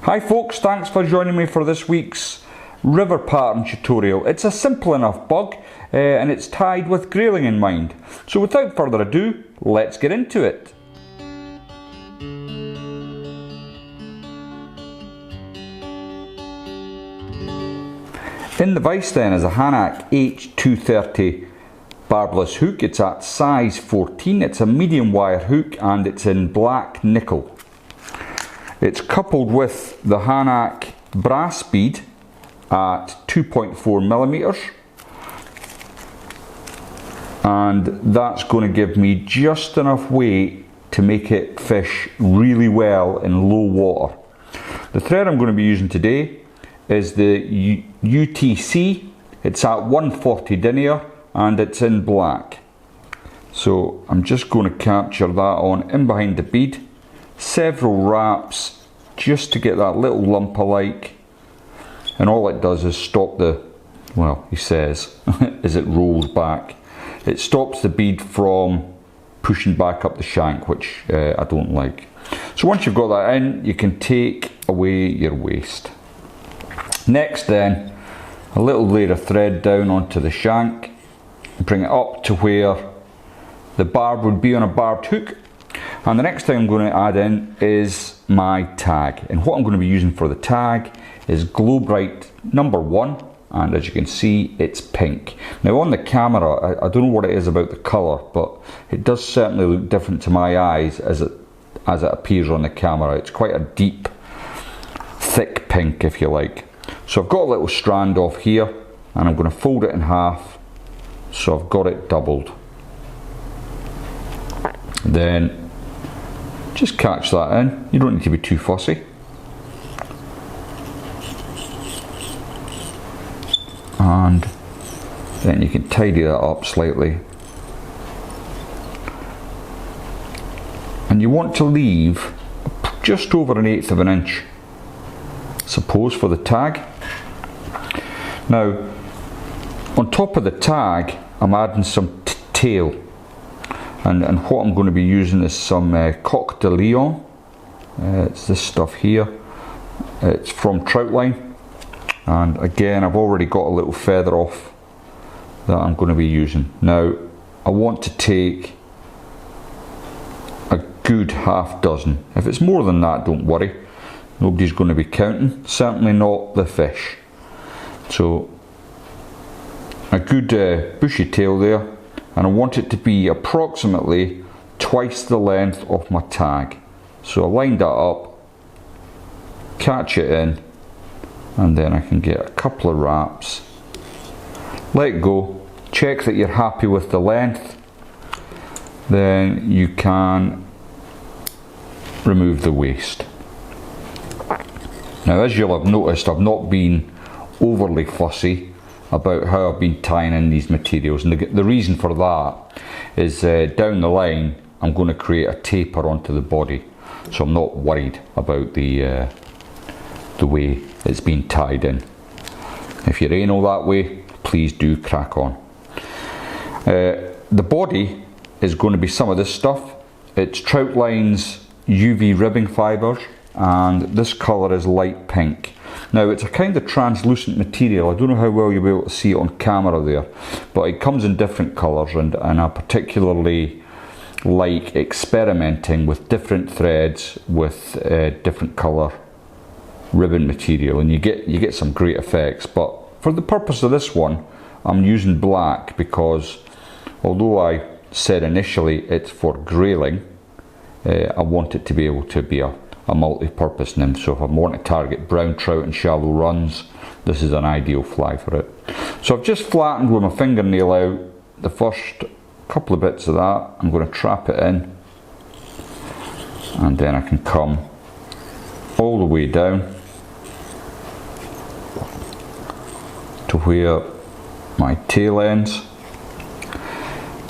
Hi folks, thanks for joining me for this week's river pattern tutorial. It's a simple enough bug and it's tied with grayling in mind. So without further ado, let's get into it. In the vise then is a Hanak H230 barbless hook. It's at size 14, it's a medium wire hook and it's in black nickel. It's coupled with the Hanak brass bead at 2.4mm, and that's going to give me just enough weight to make it fish really well in low water. The thread I'm going to be using today is the UTC. It's at 140 denier and it's in black. So I'm just going to capture that on in behind the bead. Several wraps just to get that little lump of like, and all it does is stop the, well, he says, as it rolls back, it stops the bead from pushing back up the shank, which I don't like. So once you've got that in, you can take away your waste. Next then, a little layer of thread down onto the shank, bring it up to where the barb would be on a barbed hook. And the next thing I'm going to add in is my tag, and what I'm going to be using for the tag is Glo-Brite No1, and as you can see it's pink. Now on the camera I don't know what it is about the colour, but it does certainly look different to my eyes as it appears on the camera. It's quite a deep, thick pink if you like. So I've got a little strand off here and I'm going to fold it in half so I've got it doubled. Then just catch that in, you don't need to be too fussy. And then you can tidy that up slightly. And you want to leave just over 1/8 of an inch, suppose, for the tag. Now, on top of the tag, I'm adding some tail. And what I'm going to be using is some Coq de Leon. It's this stuff here. It's from Troutline. And again, I've already got a little feather off that I'm going to be using. Now, I want to take a good half dozen. If it's more than that, don't worry. Nobody's going to be counting. Certainly not the fish. So, a good bushy tail there. And I want it to be approximately twice the length of my tag. So I line that up, catch it in, and then I can get a couple of wraps, let go, check that you're happy with the length, then you can remove the waste. Now, as you'll have noticed, I've not been overly fussy about how I've been tying in these materials, and the reason for that is down the line I'm going to create a taper onto the body, so I'm not worried about the way it's been tied in. If you're anal that way, please do crack on. The body is going to be some of this stuff. It's Troutline's UV ribbing fibres, and this colour is light pink. Now, it's a kind of translucent material. I don't know how well you'll be able to see it on camera there, but it comes in different colours, and I particularly like experimenting with different threads with different colour ribbon material, and you get some great effects. But for the purpose of this one, I'm using black because although I said initially it's for grayling, I want it to be able to be a multi-purpose nymph. So if I want to target brown trout and shallow runs, this is an ideal fly for it. So I've just flattened with my fingernail out the first couple of bits of that. I'm going to trap it in, and then I can come all the way down to where my tail ends.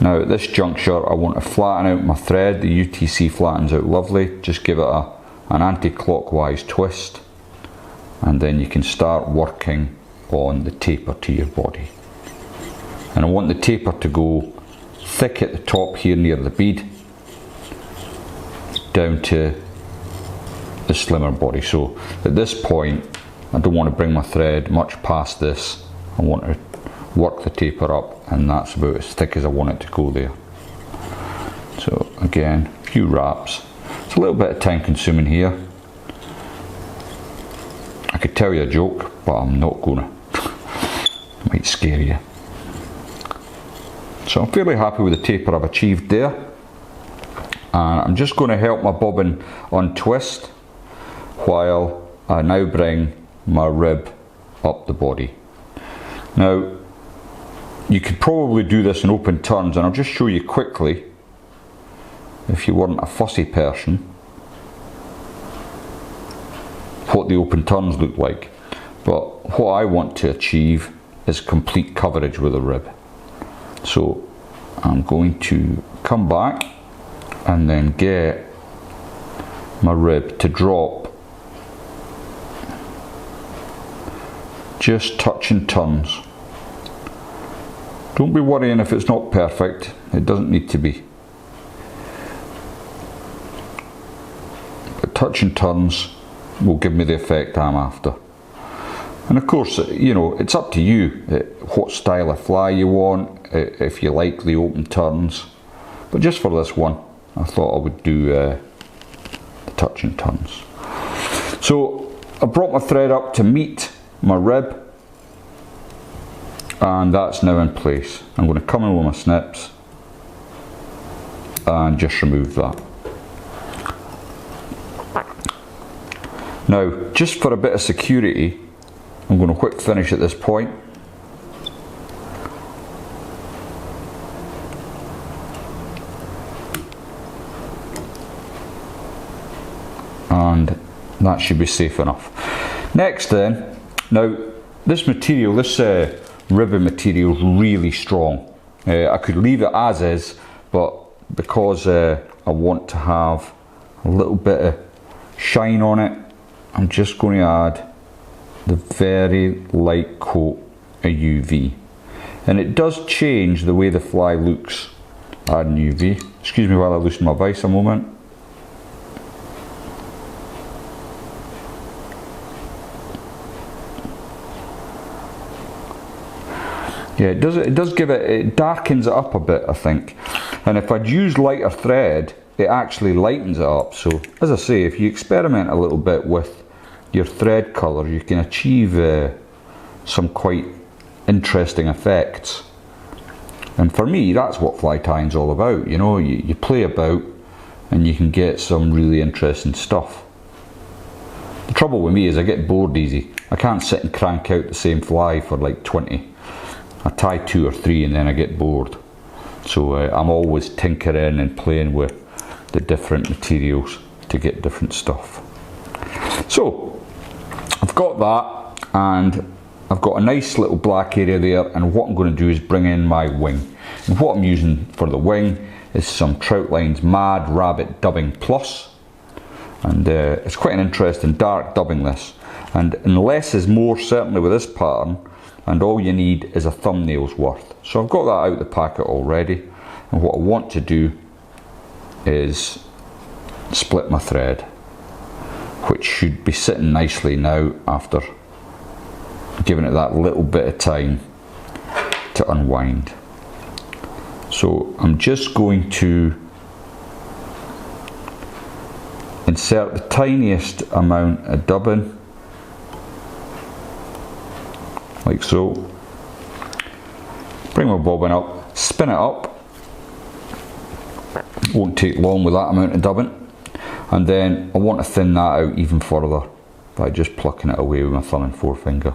Now at this juncture I want to flatten out my thread. The UTC flattens out lovely. Just give it an anti-clockwise twist, and then you can start working on the taper to your body. And I want the taper to go thick at the top here near the bead, down to the slimmer body. So at this point I don't want to bring my thread much past this. I want to work the taper up, and that's about as thick as I want it to go there. So again, a few wraps. It's a little bit of time consuming here. I could tell you a joke, but I'm not gonna. Might scare you. So I'm fairly happy with the taper I've achieved there. And I'm just going to help my bobbin untwist while I now bring my rib up the body. Now, you could probably do this in open turns, and I'll just show you quickly, if you weren't a fussy person, what the open turns look like. But what I want to achieve is complete coverage with the rib. So I'm going to come back and then get my rib to drop just touching turns. Don't be worrying if it's not perfect, it doesn't need to be. But touching turns will give me the effect I'm after. And of course, you know, it's up to you what style of fly you want, if you like the open turns. But just for this one, I thought I would do the touch and turns. So I brought my thread up to meet my rib, and that's now in place. I'm going to come in with my snips and just remove that. Now, just for a bit of security, I'm going to quick finish at this point. And that should be safe enough. Next then, now this material, this ribbon material is really strong. I could leave it as is, but because I want to have a little bit of shine on it, I'm just going to add the very light coat of UV. And it does change the way the fly looks, adding UV. Excuse me while I loosen my vise a moment. Yeah, it does give it, it darkens it up a bit, I think. And if I'd used lighter thread, it actually lightens it up. So, as I say, if you experiment a little bit with your thread colour, you can achieve some quite interesting effects. And for me, that's what fly tying's all about. You know, you play about and you can get some really interesting stuff. The trouble with me is I get bored easy. I can't sit and crank out the same fly for like 20. I tie 2 or 3 and then I get bored. So I'm always tinkering and playing with the different materials to get different stuff. So I've got that, and I've got a nice little black area there, and what I'm going to do is bring in my wing. And what I'm using for the wing is some Troutline's Mad Rabbit Dubbing Plus, and it's quite an interesting dark dubbing this, and less is more certainly with this pattern, and all you need is a thumbnail's worth. So I've got that out the packet already, and what I want to do is split my thread, which should be sitting nicely now after giving it that little bit of time to unwind. So I'm just going to insert the tiniest amount of dubbing, like so. Bring my bobbin up, spin it up. Won't take long with that amount of dubbing. And then I want to thin that out even further by just plucking it away with my thumb and forefinger.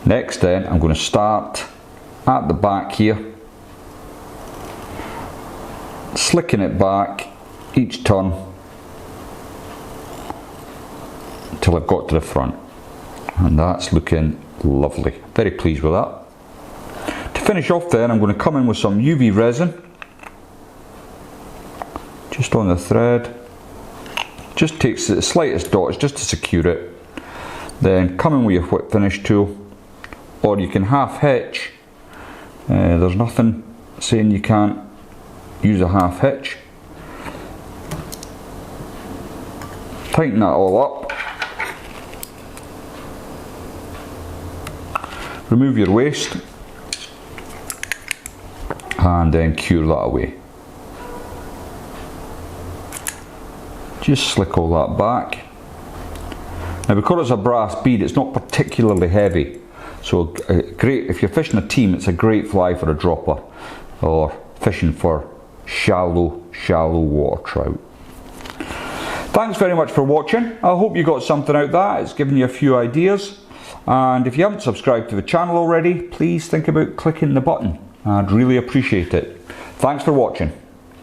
Next then, I'm going to start at the back here, slicking it back each turn until I've got to the front, and that's looking lovely. Very pleased with that. To finish off then, I'm going to come in with some UV resin just on the thread. Just takes the slightest dots just to secure it. Then come in with your whip finish tool, or you can half hitch. There's nothing saying you can't use a half hitch. Tighten that all up. Remove your waste and then cure that away. Just slick all that back. Now because it's a brass bead, it's not particularly heavy, so great if you're fishing a team, it's a great fly for a dropper or fishing for shallow water trout. Thanks very much for watching. I hope you got something out of that. It's given you a few ideas, and if you haven't subscribed to the channel already, please think about clicking the button. I'd really appreciate it. Thanks for watching.